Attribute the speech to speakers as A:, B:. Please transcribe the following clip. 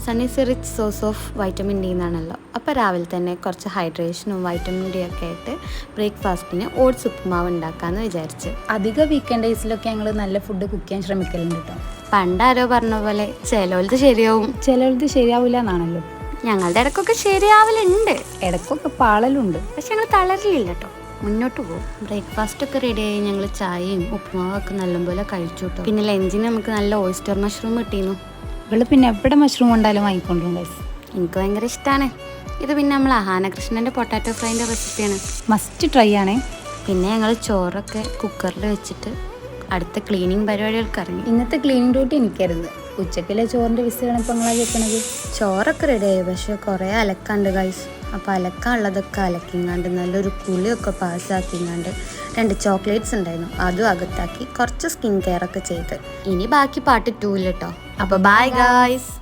A: Sun is a rich source of vitamin D എന്നാണല്ലോ. അപ്പോൾ രാവിലെ തന്നെ കുറച്ച് ഹൈഡ്രേഷനും വൈറ്റമിൻ ഡി ഒക്കെ ആയിട്ട് ബ്രേക്ക്ഫാസ്റ്റിന് ഓട്സ് ഉപ്പുമാവ് ഉണ്ടാക്കാമെന്ന് വിചാരിച്ച്.
B: അധിക വീക്കെൻഡ് ഡേയ്സിലൊക്കെ ഞങ്ങൾ നല്ല ഫുഡ് കുക്ക് ചെയ്യാൻ ശ്രമിക്കലുണ്ട് കേട്ടോ.
A: പണ്ടാരോ പറഞ്ഞ പോലെ ചിലവർക്ക് ശരിയാവും,
B: ചിലർക്ക് ശരിയാവില്ല എന്നാണല്ലോ.
A: ഞങ്ങളുടെ ഇടയ്ക്കൊക്കെ ശരിയാവലുണ്ട്,
B: ഇടയ്ക്കൊക്കെ പാളലുണ്ട്.
A: പക്ഷെ ഞങ്ങൾ തളരലില്ല കേട്ടോ, മുന്നോട്ട് പോകും. ബ്രേക്ക്ഫാസ്റ്റൊക്കെ റെഡിയായി ഞങ്ങൾ ചായയും ഉപ്പുമാവൊക്കെ നല്ലപോലെ കഴിച്ചു കേട്ടോ. പിന്നെ ലഞ്ചിന് നമുക്ക് നല്ല ഓയിസ്റ്റർ മഷ്റൂം കിട്ടിയിരുന്നു.
B: ഇവള് പിന്നെ എവിടെ മഷ്റൂം കൊണ്ടാലും വാങ്ങിക്കൊണ്ടുണ്ട്.
A: എനിക്ക് ഭയങ്കര ഇഷ്ടമാണ് ഇത്. പിന്നെ നമ്മൾ അഹാനകൃഷ്ണൻ്റെ പൊട്ടാറ്റോ ഫ്രൈൻ്റെ റെസിപ്പിയാണ്,
B: മസ്റ്റ് ട്രൈ ആണേ.
A: പിന്നെ ഞങ്ങൾ ചോറൊക്കെ കുക്കറിൽ വെച്ചിട്ട് അടുത്ത ക്ലീനിങ് പരിപാടികൾക്ക് ഇറങ്ങി.
B: ഇന്നത്തെ ക്ലീനിങ് ഡ്യൂട്ടി എനിക്കായിരുന്നു. ഉച്ചക്കിലെ ചോറിൻ്റെ വിസിലാണ് ഇപ്പം നിങ്ങളാ കേൾക്കണത്.
A: ചോറൊക്കെ റെഡിയായി, പക്ഷെ കുറേ അലക്കാണ്ട് ഗൈസ്. അപ്പോൾ അലക്കാനുള്ളതൊക്കെ അലക്കിങ്ങാണ്ട് നല്ലൊരു കുളിയൊക്കെ പാസ്സാക്കിങ്ങാണ്ട് 2 ചോക്ലേറ്റ്സ് ഉണ്ടായിരുന്നു, അതും അകത്താക്കി കുറച്ച് സ്കിൻ കെയർ ഒക്കെ ചെയ്ത്. ഇനി ബാക്കി പാർട്ട് 2 കേട്ടോ. അപ്പോൾ ബൈ ഗൈസ്.